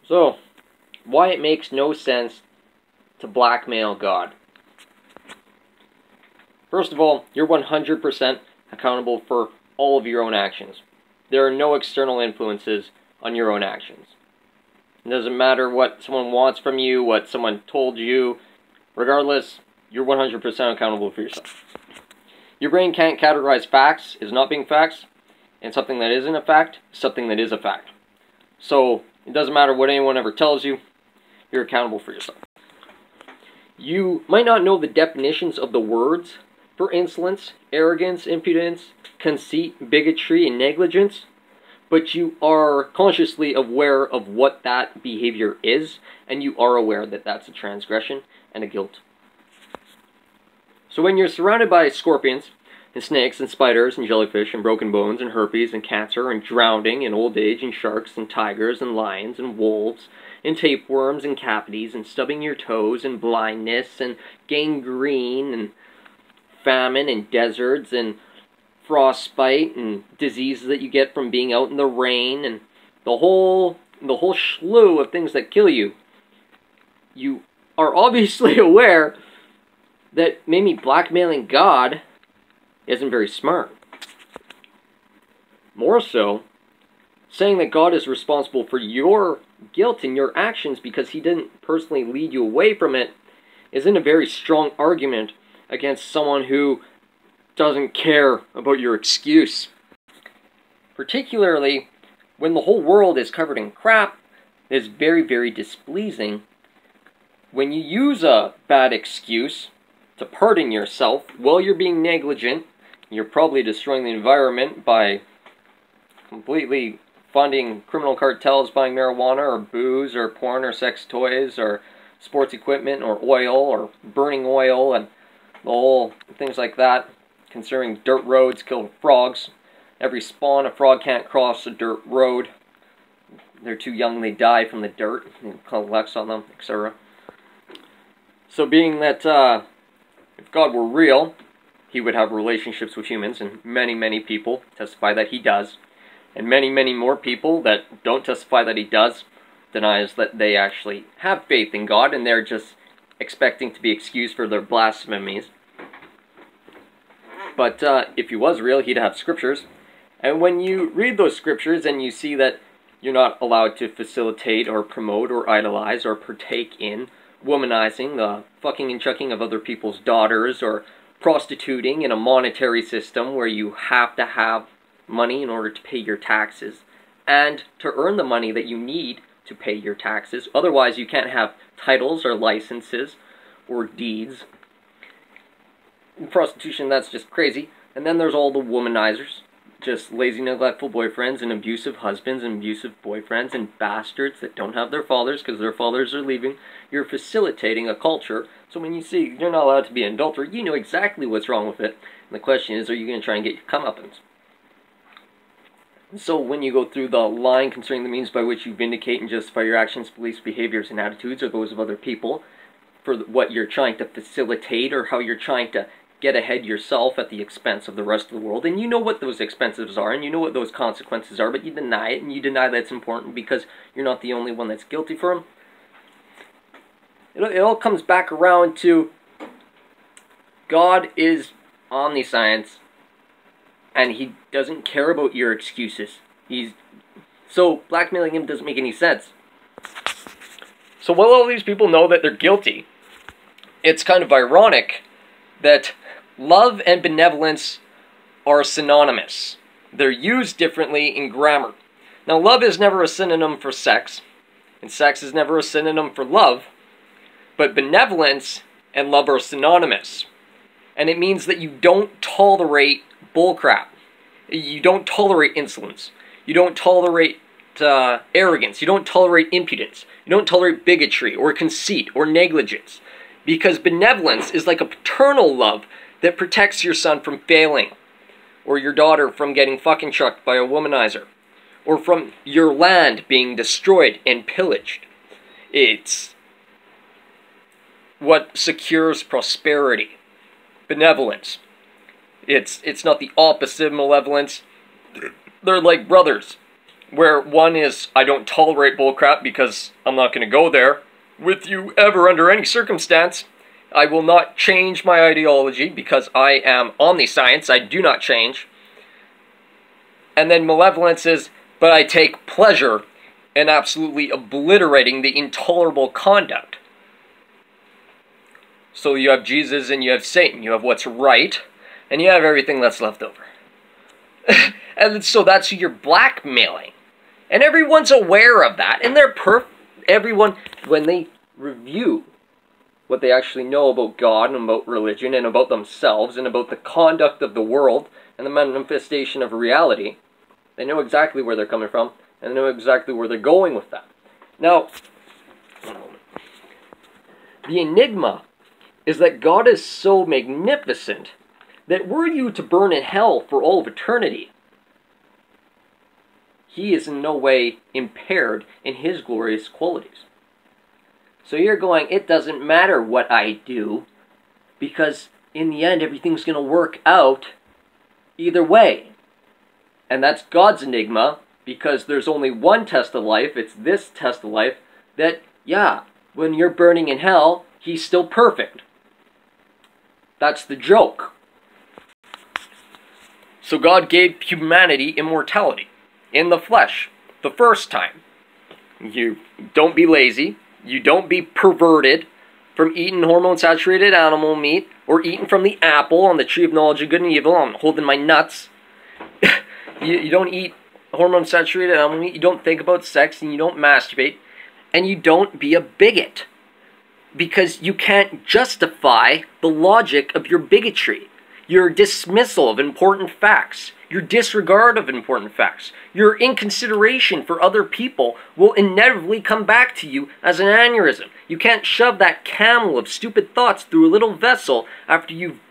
So, why it makes no sense to blackmail God. First of all, you're 100% accountable for all of your own actions. There are no external influences on your own actions. It doesn't matter what someone wants from you, what someone told you. Regardless, you're 100% accountable for yourself. Your brain can't categorize facts as not being facts, and something that isn't a fact is something that is a fact. So, it doesn't matter what anyone ever tells you, you're accountable for yourself. You might not know the definitions of the words for insolence, arrogance, impudence, conceit, bigotry, and negligence, but you are consciously aware of what that behavior is, and you are aware that that's a transgression and a guilt. So when you're surrounded by scorpions, and snakes, and spiders, and jellyfish, and broken bones, and herpes, and cancer, and drowning, and old age, and sharks, and tigers, and lions, and wolves, and tapeworms, and cavities, and stubbing your toes, and blindness, and gangrene, and famine, and deserts, and frostbite, and diseases that you get from being out in the rain, and the whole slew of things that kill you, you are obviously aware that maybe blackmailing God isn't very smart. More so, saying that God is responsible for your guilt and your actions because he didn't personally lead you away from it isn't a very strong argument against someone who doesn't care about your excuse. Particularly when the whole world is covered in crap, it is very, very displeasing when you use a bad excuse to pardon yourself while you're being negligent. You're probably destroying the environment by completely funding criminal cartels buying marijuana or booze or porn or sex toys or sports equipment or oil or burning oil and the whole things like that. Considering dirt roads kill frogs. Every spawn, a frog can't cross a dirt road. They're too young, they die from the dirt. It collects on them, etc. So being that if God were real, he would have relationships with humans, and many, many people testify that he does. And many, many more people that don't testify that he does denies that they actually have faith in God, and they're just expecting to be excused for their blasphemies. But if he was real, he'd have scriptures. And when you read those scriptures and you see that you're not allowed to facilitate or promote or idolize or partake in womanizing, the fucking and chucking of other people's daughters, or prostituting in a monetary system where you have to have money in order to pay your taxes, and to earn the money that you need to pay your taxes. Otherwise, you can't have titles or licenses or deeds. In prostitution, that's just crazy. And then there's all the womanizers, just lazy, neglectful boyfriends and abusive husbands and abusive boyfriends and bastards that don't have their fathers because their fathers are leaving. You're facilitating a culture. So when you see you're not allowed to be an adulterer, you know exactly what's wrong with it. And the question is, are you going to try and get your comeuppance? So when you go through the line concerning the means by which you vindicate and justify your actions, beliefs, behaviors, and attitudes, or those of other people, for what you're trying to facilitate or how you're trying to get ahead yourself at the expense of the rest of the world, and you know what those expenses are, and you know what those consequences are, but you deny it, and you deny that it's important because you're not the only one that's guilty for them. It all comes back around to God is omniscience, and he doesn't care about your excuses. So blackmailing him doesn't make any sense. So while all these people know that they're guilty, it's kind of ironic that love and benevolence are synonymous. They're used differently in grammar. Now, love is never a synonym for sex, and sex is never a synonym for love, but benevolence and love are synonymous. And it means that you don't tolerate bullcrap. You don't tolerate insolence. You don't tolerate arrogance. You don't tolerate impudence. You don't tolerate bigotry or conceit or negligence. Because benevolence is like a paternal love that protects your son from failing, or your daughter from getting fucking chucked by a womanizer, or from your land being destroyed and pillaged. It's what secures prosperity. Benevolence. It's not the opposite of malevolence. They're like brothers. where one is, I don't tolerate bullcrap because I'm not going to go there with you ever under any circumstance. I will not change my ideology because I am omniscience. I do not change. And then malevolence is, but I take pleasure in absolutely obliterating the intolerable conduct. So you have Jesus and you have Satan. You have what's right, and you have everything that's left over. And so that's who you're blackmailing. And everyone's aware of that. And everyone, when they review what they actually know about God and about religion and about themselves and about the conduct of the world and the manifestation of reality, they know exactly where they're coming from and they know exactly where they're going with that. Now, the enigma is that God is so magnificent that were you to burn in hell for all of eternity, He is in no way impaired in His glorious qualities. So you're going, it doesn't matter what I do, because in the end everything's going to work out either way. And that's God's enigma, because there's only one test of life, it's this test of life, that, yeah, when you're burning in hell, He's still perfect. That's the joke. So God gave humanity immortality in the flesh the first time. You don't be lazy. You don't be perverted from eating hormone-saturated animal meat or eating from the apple on the tree of knowledge of good and evil. I'm holding my nuts. You don't eat hormone-saturated animal meat. You don't think about sex and you don't masturbate. And you don't be a bigot. Because you can't justify the logic of your bigotry. Your dismissal of important facts. Your disregard of important facts. Your inconsideration for other people will inevitably come back to you as an aneurysm. You can't shove that camel of stupid thoughts through a little vessel after you've